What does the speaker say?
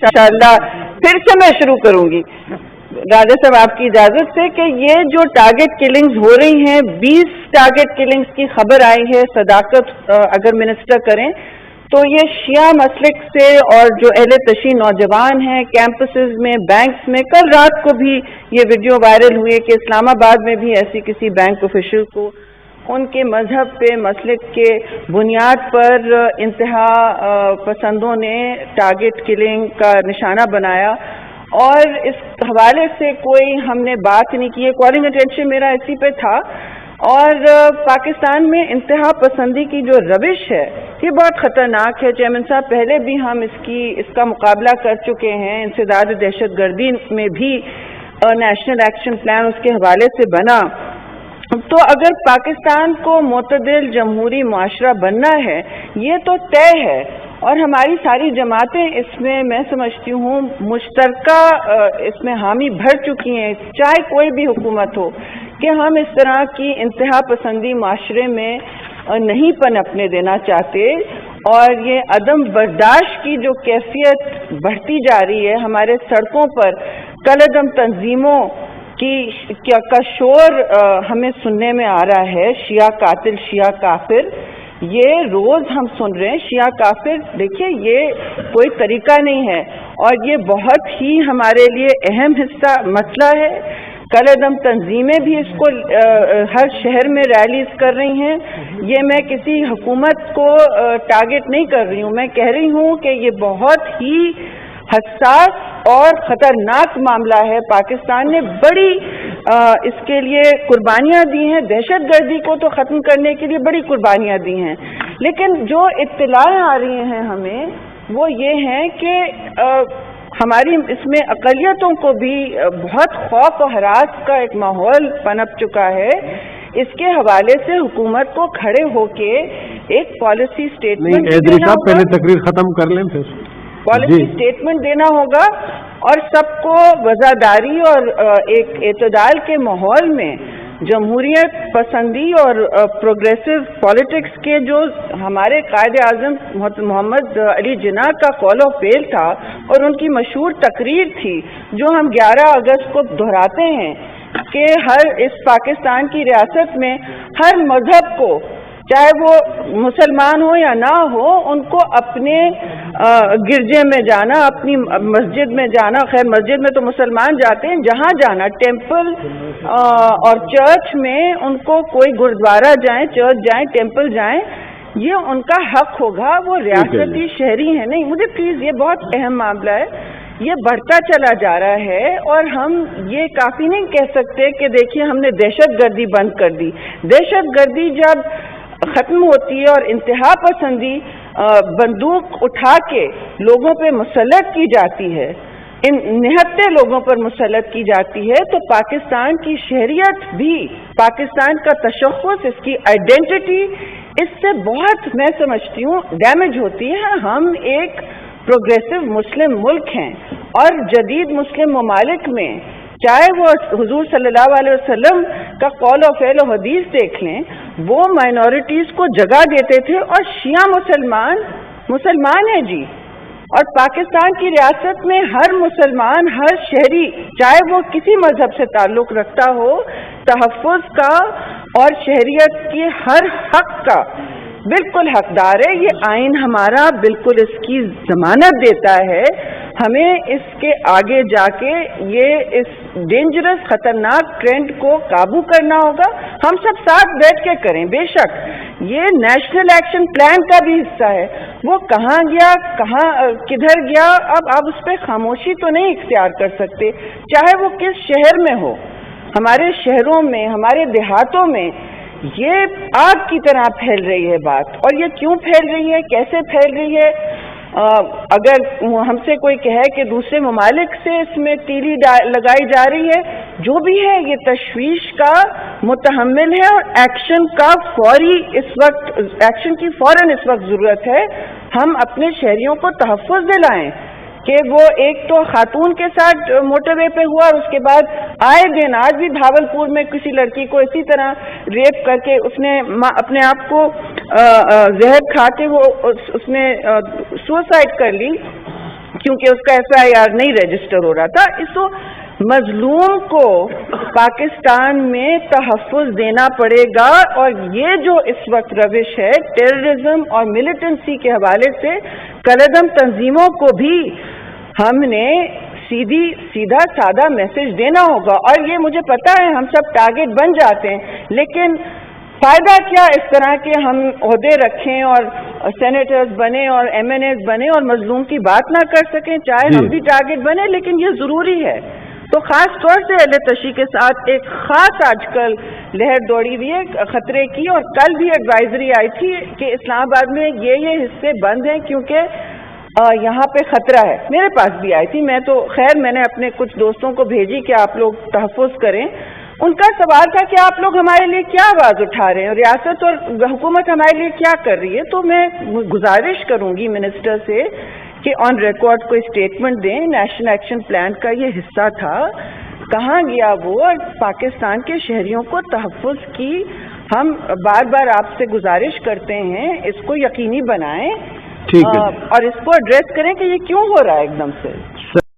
इंशाअल्लाह फिर से मैं शुरू करूंगी राजा साहब आपकी इजाजत से कि ये जो टारगेट किलिंग्स हो रही हैं 20 टारगेट किलिंग्स की खबर आई है। सदाकत अगर मिनिस्टर करें तो ये शिया मसलिक से और जो अहले तशी नौजवान हैं कैंपसेस में, बैंक्स में, कल रात को भी ये वीडियो वायरल हुई है कि इस्लामाबाद में भी ऐसी किसी बैंक ऑफिशियल को उनके मजहब पे, मसलिक के बुनियाद पर इंतहा पसंदों ने टारगेट किलिंग का निशाना बनाया और इस हवाले से कोई हमने बात नहीं की है। कॉलिंग अटेंशन मेरा इसी पे था। और पाकिस्तान में इंतहा पसंदी की जो रविश है ये बहुत ख़तरनाक है। चेयरमैन साहब पहले भी हम इसका मुकाबला कर चुके हैं। इंसदाद दहशत गर्दी में भी नेशनल एक्शन प्लान उसके हवाले से बना। तो अगर पाकिस्तान को मोतदिल जमहूरी मुआशरा बनना है ये तो तय है और हमारी सारी जमातें इसमें मैं समझती हूँ मुश्तरका इसमें हामी भर चुकी हैं, चाहे कोई भी हुकूमत हो, कि हम इस तरह की इंतहा पसंदी माशरे में नहीं पनपने देना चाहते। और ये अदम बर्दाश्त की जो कैफियत बढ़ती जा रही है हमारे सड़कों पर कलअदम तंजीमों का शोर हमें सुनने में आ रहा है। शिया कातिल, शिया काफिर, ये रोज हम सुन रहे हैं। शिया काफिर, देखिए ये कोई तरीका नहीं है और ये बहुत ही हमारे लिए अहम हिस्सा मसला है। कलअदम तंजीमें भी इसको हर शहर में रैलीज कर रही हैं। ये मैं किसी हुकूमत को टारगेट नहीं कर रही हूँ, मैं कह रही हूँ कि ये बहुत ही हसास और ख़तरनाक मामला है। पाकिस्तान ने बड़ी इसके लिए कुर्बानियाँ दी हैं। दहशत गर्दी को तो ख़त्म करने के लिए बड़ी कुर्बानियाँ दी हैं, लेकिन जो इत्तलाएं आ रही हैं हमें वो ये हैं कि हमारी इसमें अक़लियतों को भी बहुत खौफ और हरास का एक माहौल पनप चुका है। इसके हवाले से हुकूमत को खड़े होके एक पॉलिसी स्टेटमेंट देना होगा। पहले तकरीर ख़त्म कर लें फिर पॉलिसी स्टेटमेंट देना होगा और सबको वज़ादारी और एक एतदाल के माहौल में जमहूरियत पसंदी और प्रोग्रेसिव पॉलिटिक्स के जो हमारे कायदे आज़म मोहम्मद अली जिन्ना का कॉल ऑफ फेल था और उनकी मशहूर तकरीर थी जो हम 11 अगस्त को दोहराते हैं कि हर इस पाकिस्तान की रियासत में हर मजहब को, चाहे वो मुसलमान हो या ना हो, उनको अपने गिरजे में जाना, अपनी मस्जिद में जाना, खैर मस्जिद में तो मुसलमान जाते हैं, जहाँ जाना, टेंपल और चर्च में उनको कोई गुरुद्वारा जाएं, चर्च जाएं, टेंपल जाएं, ये उनका हक होगा। वो रियासती शहरी है नहीं। मुझे प्लीज़, ये बहुत अहम मामला है, ये बढ़ता चला जा रहा है और हम ये काफ़ी नहीं कह सकते कि देखिए हमने दहशत गर्दी बंद कर दी। दहशत गर्दी जब ख़त्म होती है और इंतहा पसंदी बंदूक उठा के लोगों पे मुसल्लत की जाती है, इन निहत्ते लोगों पर मुसल्लत की जाती है, तो पाकिस्तान की शहरियत भी, पाकिस्तान का तशख़्ख़ुस, इसकी आइडेंटिटी इससे बहुत, मैं समझती हूँ, डैमेज होती है। हम एक प्रोग्रेसिव मुस्लिम मुल्क हैं और जदीद मुस्लिम ममालिक में, चाहे वो हुजूर सल्लल्लाहु अलैहि वसल्लम का कौल और फ़ेल और हदीस देख लें, वो माइनॉरिटीज़ को जगह देते थे और शिया मुसलमान है जी। और पाकिस्तान की रियासत में हर मुसलमान, हर शहरी, चाहे वो किसी मजहब से ताल्लुक़ रखता हो, तहफ़्फ़ुज़ का और शहरियत के हर हक का बिल्कुल हकदार है। ये आइन हमारा बिल्कुल इसकी ज़मानत देता है। हमें इसके आगे जाके ये इस डेंजरस ख़तरनाक ट्रेंड को काबू करना होगा। हम सब साथ बैठ के करें। बेशक ये नेशनल एक्शन प्लान का भी हिस्सा है, वो कहाँ गया, किधर गया, अब आप उस पर खामोशी तो नहीं इख्तियार कर सकते, चाहे वो किस शहर में हो। हमारे शहरों में, हमारे देहातों में ये आग की तरह फैल रही है बात। और ये क्यों फैल रही है, कैसे फैल रही है? अगर हमसे कोई कहे कि दूसरे ममालिक से इसमें तीली लगाई जा रही है, जो भी है ये तशवीश का मुतहम्मिल है और एक्शन का फौरी इस वक्त, एक्शन की फौरन इस वक्त ज़रूरत है। हम अपने शहरियों को तहफ़्फ़ुज़ दिलाएं कि वो एक तो खातून के साथ मोटरवे पे हुआ और उसके बाद आए दिन आज भी भावलपुर में किसी लड़की को इसी तरह रेप करके उसने अपने आप को जहर खा के वो उसने सुसाइड कर ली। کیونکہ اس کا FIR نہیں رجسٹر ہو رہا تھا. اس مظلوم کو پاکستان میں تحفظ دینا پڑے گا. اور یہ جو اس وقت روش ہے ٹیررزم اور ملیٹنسی کے حوالے سے کالعدم تنظیموں کو بھی ہم نے سیدھا سادہ میسج دینا ہوگا. اور یہ مجھے پتا ہے ہم سب ٹارگٹ بن جاتے ہیں, لیکن فائدہ کیا اس طرح کے ہم عہدے رکھیں اور سینیٹرز بنے اور MNAs بنے اور مظلوم کی بات نہ کر سکیں, چاہے ہم بھی ٹارگٹ بنے, لیکن یہ ضروری ہے. تو خاص طور سے اہل تشیع کے ساتھ ایک خاص آج کل لہر دوڑی ہوئی ہے خطرے کی, اور کل بھی ایڈوائزری آئی تھی کہ اسلام آباد میں یہ حصے بند ہیں کیونکہ یہاں پہ خطرہ ہے. میرے پاس بھی آئی تھی, میں تو خیر میں نے اپنے کچھ دوستوں کو بھیجی کہ آپ لوگ تحفظ کریں. ان کا سوال تھا کہ آپ لوگ ہمارے لیے کیا آواز اٹھا رہے ہیں, ریاست اور حکومت ہمارے لیے کیا کر رہی ہے. تو میں گزارش کروں گی منسٹر سے کہ آن ریکارڈ کوئی اسٹیٹمنٹ دیں. نیشنل ایکشن پلان کا یہ حصہ تھا, کہاں گیا وہ, اور پاکستان کے شہریوں کو تحفظ کی ہم بار بار آپ سے گزارش کرتے ہیں, اس کو یقینی بنائیں اور اس کو ایڈریس کریں کہ یہ کیوں ہو رہا ہے ایک دم سے.